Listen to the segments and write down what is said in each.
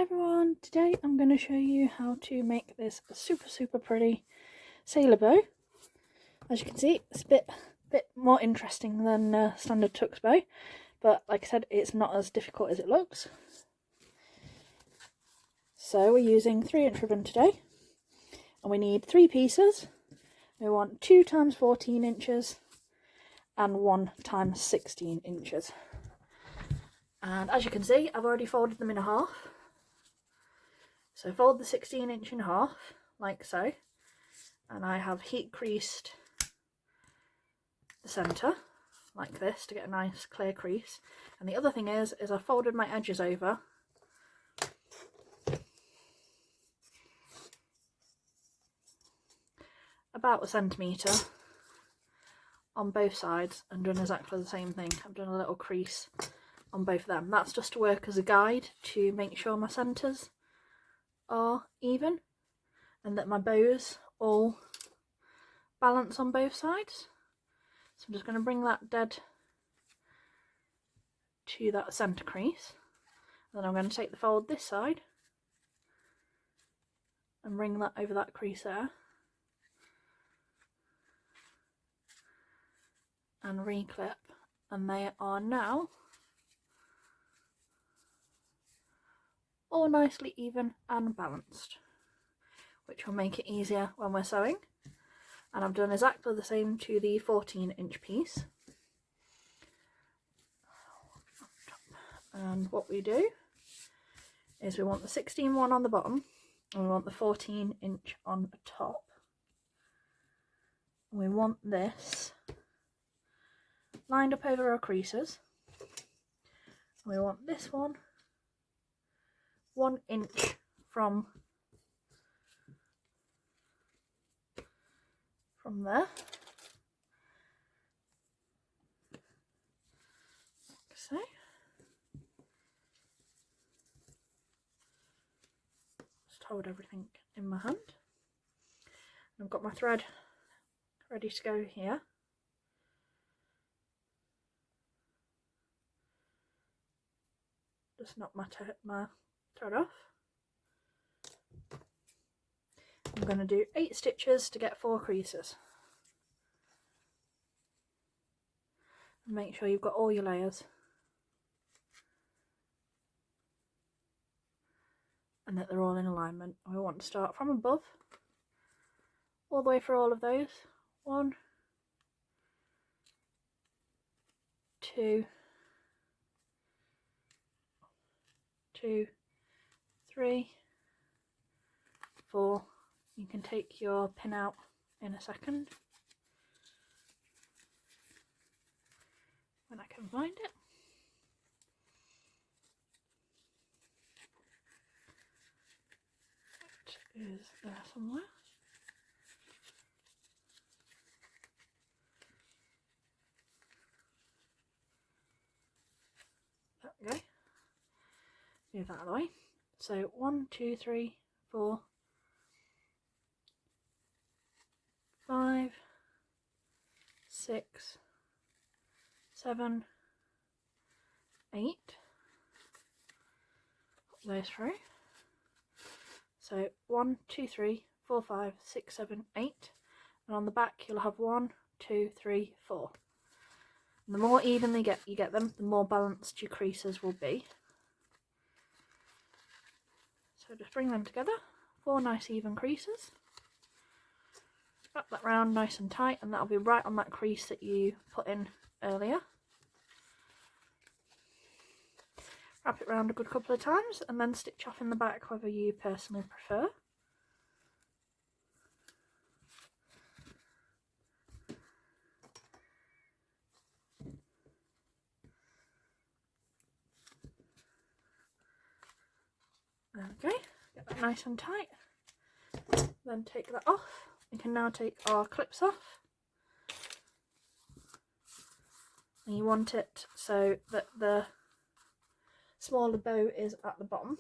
everyone, today I'm going to show you how to make this super pretty sailor bow. As you can see, it's a bit more interesting than standard tux bow, but like I said, it's not as difficult as it looks. So we're using 3" ribbon today, and we need 3 pieces. We want 2 times 14 inches and 1 times 16 inches. And as you can see, I've already folded them in half. So fold the 16" in half, like so, and I have heat creased the centre, like this, to get a nice clear crease. And the other thing is I folded my edges over about 1 centimetre on both sides and done exactly the same thing. I've done a little crease on both of them. That's just to work as a guide to make sure my centres are even and that my bows all balance on both sides. So I'm just going to bring that dead to that centre crease. Then I'm going to take the fold this side and bring that over that crease there and reclip, and they are now all nicely even and balanced, which will make it easier when we're sewing. And I've done exactly the same to the 14" piece. And what we do is we want the 16 one on the bottom and we want the 14" on the top. And we want this lined up over our creases. And we want this one 1 inch from there, like so. Just hold everything in my hand. I've got my thread ready to go here. Just knock my thread off. I'm going to do 8 stitches to get 4 creases. And make sure you've got all your layers and that they're all in alignment. We want to start from above all the way for all of those. 1, 2, 3, 4. You can take your pin out in a second when I can find it. It is there somewhere. There we go. Move that out of the way. So 1, 2, 3, 4, 5, 6, 7, 8. Put those through. So 1, 2, 3, 4, 5, 6, 7, 8. And on the back you'll have 1, 2, 3, 4. And the more evenly you get them, the more balanced your creases will be. So just bring them together, 4 nice even creases. Wrap that round nice and tight, and that'll be right on that crease that you put in earlier. Wrap it round a good couple of times and then stitch off in the back whether you personally prefer. Okay, get that nice and tight. Then take that off. We can now take our clips off. And you want it so that the smaller bow is at the bottom.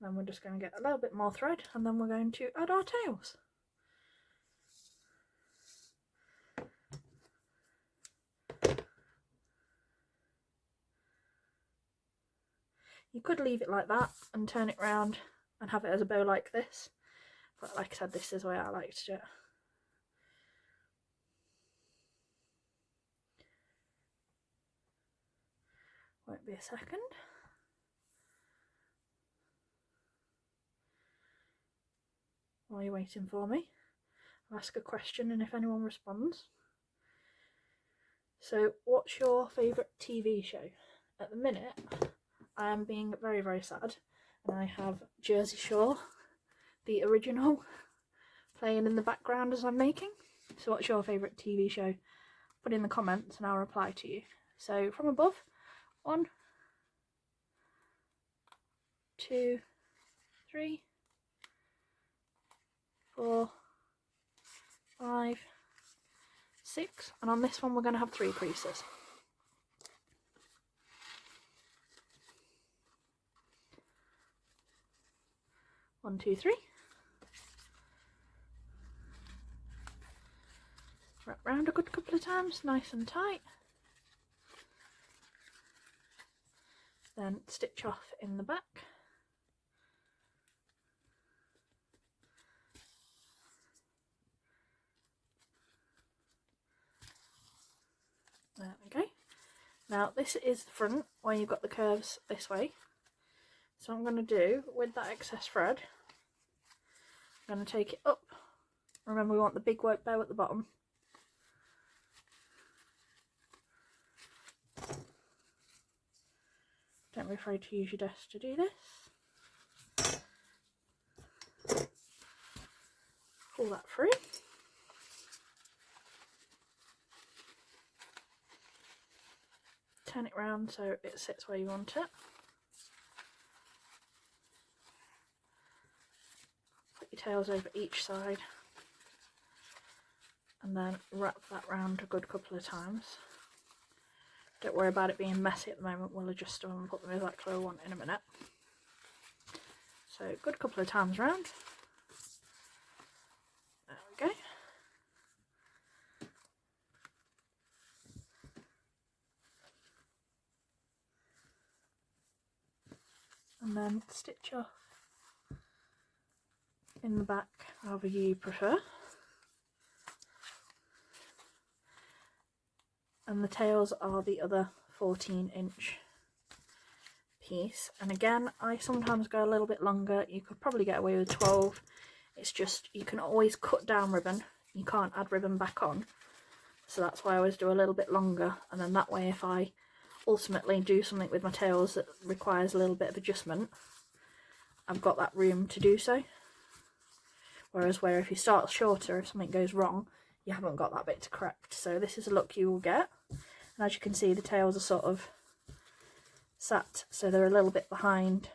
Then we're just going to get a little bit more thread and then we're going to add our tails. You could leave it like that and turn it round and have it as a bow like this, but like I said, this is the way I like to do it. Won't be a second. While you're waiting for me, I'll ask a question, and if anyone responds. So, what's your favourite TV show? At the minute, I am being very, very sad, and I have Jersey Shore, the original, playing in the background as I'm making. So what's your favourite TV show? Put in the comments and I'll reply to you. So from above, 1, 2, 3, 4, 5, 6, and on this one we're going to have 3 creases. One, two, three. Wrap round a good couple of times, nice and tight. Then stitch off in the back. There we go. Now this is the front where you've got the curves this way. So I'm going to do, with that excess thread, I'm going to take it up. Remember, we want the big white bow at the bottom. Don't be afraid to use your desk to do this. Pull that through. Turn it round so it sits where you want it. Put your tails over each side. And then wrap that round a good couple of times. Don't worry about it being messy at the moment, we'll adjust them and put them exactly where we want in a minute. So a good couple of times round. There we go. And then stitch off in the back however you prefer. And the tails are the other 14-inch piece, and again I sometimes go a little bit longer. You could probably get away with 12. It's just you can always cut down ribbon, you can't add ribbon back on, so that's why I always do a little bit longer, and then that way if I ultimately do something with my tails that requires a little bit of adjustment, I've got that room to do so. Whereas if you start shorter, if something goes wrong, you haven't got that bit to correct. So this is a look you will get, and as you can see the tails are sort of sat so they're a little bit behind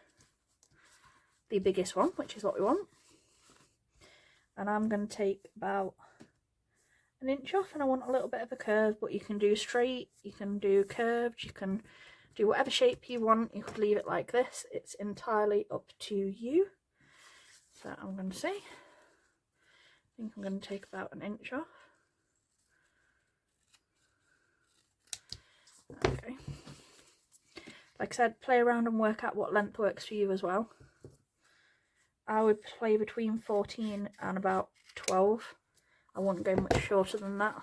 the biggest one, which is what we want. And I'm going to take about an inch off, and I want a little bit of a curve, but you can do straight, you can do curved, you can do whatever shape you want. You could leave it like this, it's entirely up to you. So I'm going to see, I think I'm going to take about an inch off. Okay. Like I said, play around and work out what length works for you as well. I would play between 14 and about 12. I wouldn't go much shorter than that.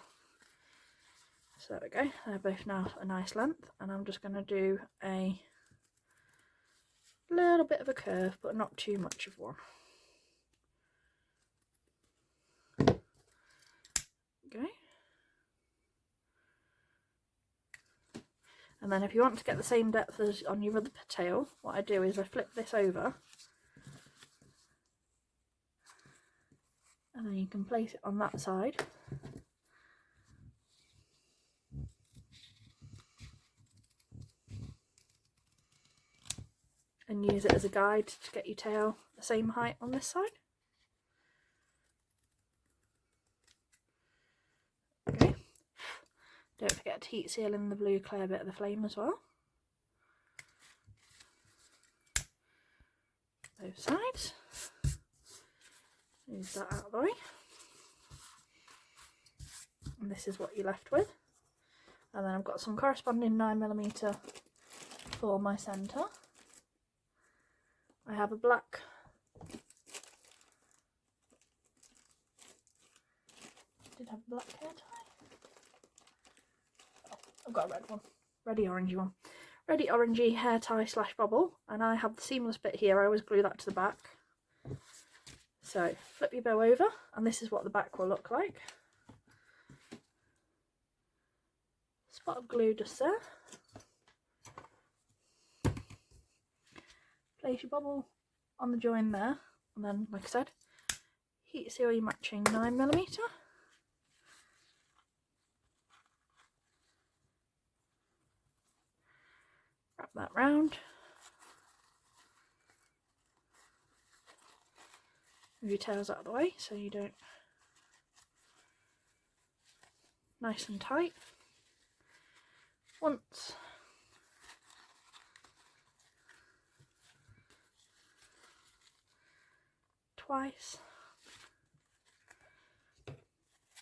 So there we go, they're both now a nice length, and I'm just going to do a little bit of a curve, but not too much of one. Okay. And then if you want to get the same depth as on your other tail, what I do is I flip this over, and then you can place it on that side. And use it as a guide to get your tail the same height on this side. Okay. Don't forget to heat seal in the blue clear bit of the flame as well. Both sides. Move that out of the way. And this is what you're left with. And then I've got some corresponding 9mm for my centre. I have a black hair tie. Oh, I've got a red one. Ready orangey one. Ready orangey hair tie / bobble, and I have the seamless bit here. I always glue that to the back. So flip your bow over, and this is what the back will look like. Spot of glue just there. Place your bobble on the join there, and then, like I said, heat seal your matching 9mm. Wrap that round. Move your tails out of the way so you don't. Nice and tight. Once. Twice.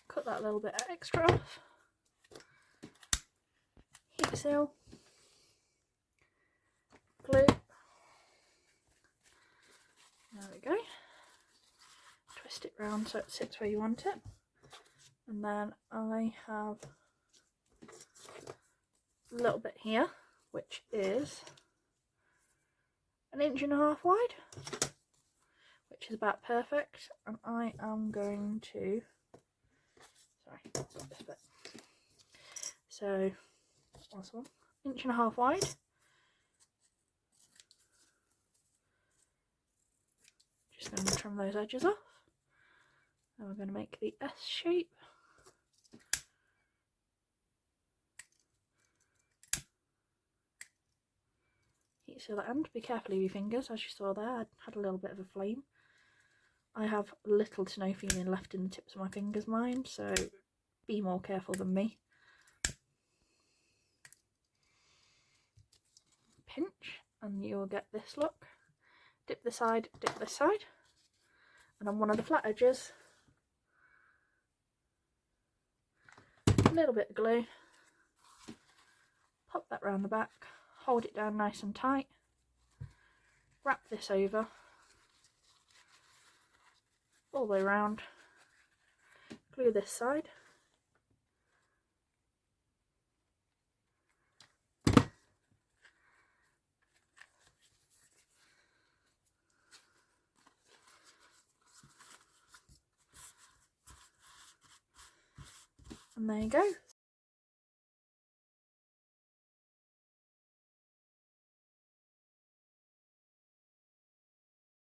Cut that little bit extra off. Heat seal. Glue. There we go. Twist it round so it sits where you want it. And then I have a little bit here, which is 1.5 inches wide, which is about perfect. And I am going to, sorry, got this bit. So, last one, 1.5 inches wide. Just going to trim those edges off. Now we're going to make the S shape. Heat seal the end. Be careful of your fingers, as you saw there. I had a little bit of a flame. I have little to no feeling left in the tips of my fingers, mine, so be more careful than me. Pinch, and you'll get this look. Dip this side, dip this side, and on one of the flat edges, a little bit of glue. Pop that round the back, hold it down nice and tight, wrap this over all the way around, glue this side, and there you go.